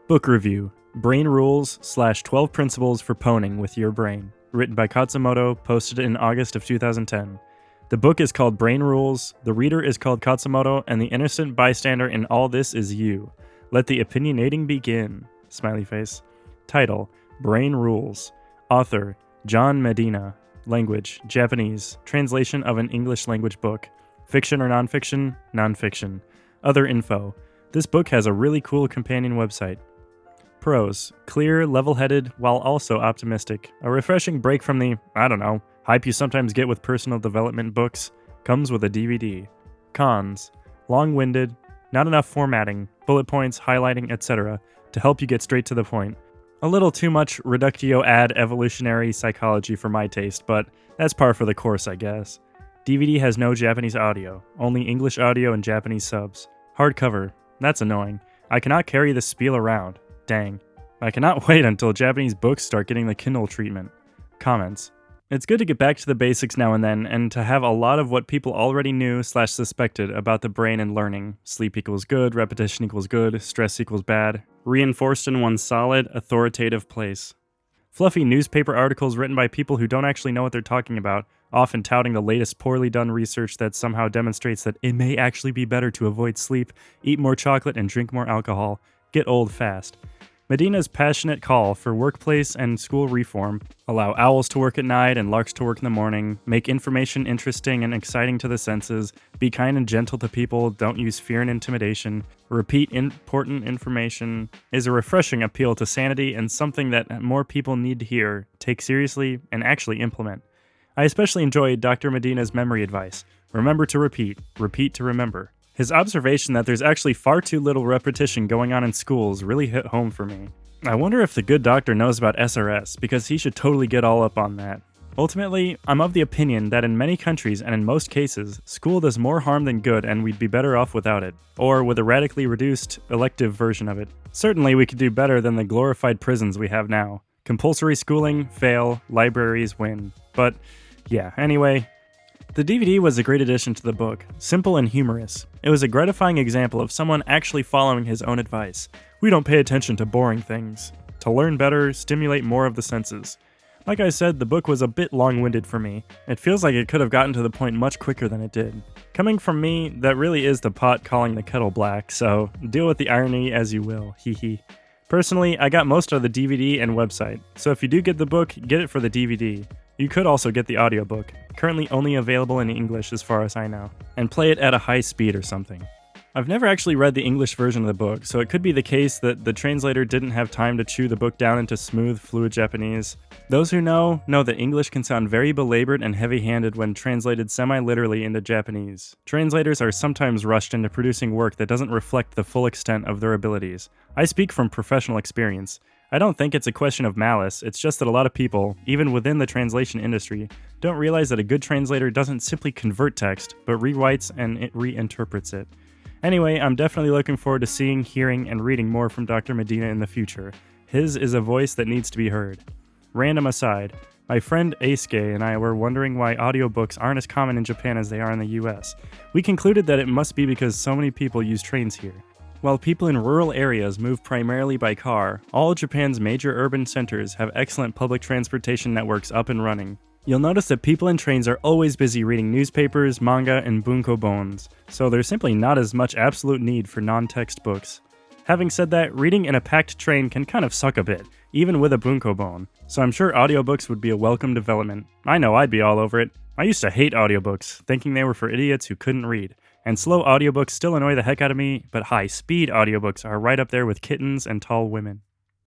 Book review: Brain Rules / 12 Principles for Pwning with Your Brain. Written by Khatzumoto, posted in August of 2010. The book is called Brain Rules, the reader is called Khatzumoto, and the innocent bystander in all this is you. Let the opinionating begin. Smiley face. Title: Brain Rules. Author: John Medina. Language: Japanese. Translation of an English language book. Fiction or nonfiction? Nonfiction. Other info. This book has a really cool companion website. Pros: clear, level-headed, while also optimistic. A refreshing break from the, hype you sometimes get with personal development books. Comes with a DVD. Cons: long-winded, not enough formatting, bullet points, highlighting, etc. to help you get straight to the point. A little too much reductio ad evolutionary psychology for my taste, but that's par for the course, I guess. DVD has no Japanese audio, only English audio and Japanese subs. Hardcover: that's annoying. I cannot carry this spiel around. Dang. I cannot wait until Japanese books start getting the Kindle treatment. Comments: it's good to get back to the basics now and then, and to have a lot of what people already knew / suspected about the brain and learning. Sleep equals good, repetition equals good, stress equals bad. Reinforced in one solid, authoritative place. Fluffy newspaper articles written by people who don't actually know what they're talking about, often touting the latest poorly done research that somehow demonstrates that it may actually be better to avoid sleep, eat more chocolate, and drink more alcohol. Get old fast. Medina's passionate call for workplace and school reform, allow owls to work at night and larks to work in the morning, make information interesting and exciting to the senses, be kind and gentle to people, don't use fear and intimidation, repeat important information, is a refreshing appeal to sanity and something that more people need to hear, take seriously, and actually implement. I especially enjoyed Dr. Medina's memory advice: remember to repeat to remember. His observation that there's actually far too little repetition going on in schools really hit home for me. I wonder if the good doctor knows about SRS, because he should totally get all up on that. Ultimately, I'm of the opinion that in many countries and in most cases, school does more harm than good and we'd be better off without it, or with a radically reduced, elective version of it. Certainly we could do better than the glorified prisons we have now. Compulsory schooling, fail, libraries, win. But yeah, anyway. The DVD was a great addition to the book, simple and humorous. It was a gratifying example of someone actually following his own advice. We don't pay attention to boring things. To learn better, stimulate more of the senses. Like I said, the book was a bit long-winded for me. It feels like it could have gotten to the point much quicker than it did. Coming from me, that really is the pot calling the kettle black, so deal with the irony as you will, hee. Personally, I got most of the DVD and website, so if you do get the book, get it for the DVD. You could also get the audiobook, currently only available in English as far as I know, and play it at a high speed or something. I've never actually read the English version of the book, so it could be the case that the translator didn't have time to chew the book down into smooth, fluid Japanese. Those who know that English can sound very belabored and heavy-handed when translated semi-literally into Japanese. Translators are sometimes rushed into producing work that doesn't reflect the full extent of their abilities. I speak from professional experience. I don't think it's a question of malice, it's just that a lot of people, even within the translation industry, don't realize that a good translator doesn't simply convert text, but rewrites and reinterprets it. Anyway, I'm definitely looking forward to seeing, hearing, and reading more from Dr. Medina in the future. His is a voice that needs to be heard. Random aside, my friend Eisuke and I were wondering why audiobooks aren't as common in Japan as they are in the US. We concluded that it must be because so many people use trains here. While people in rural areas move primarily by car, all Japan's major urban centers have excellent public transportation networks up and running. You'll notice that people in trains are always busy reading newspapers, manga, and bunkobons, so there's simply not as much absolute need for non-text books. Having said that, reading in a packed train can kind of suck a bit, even with a bunkobon, so I'm sure audiobooks would be a welcome development. I know I'd be all over it. I used to hate audiobooks, thinking they were for idiots who couldn't read. And slow audiobooks still annoy the heck out of me, but high-speed audiobooks are right up there with kittens and tall women.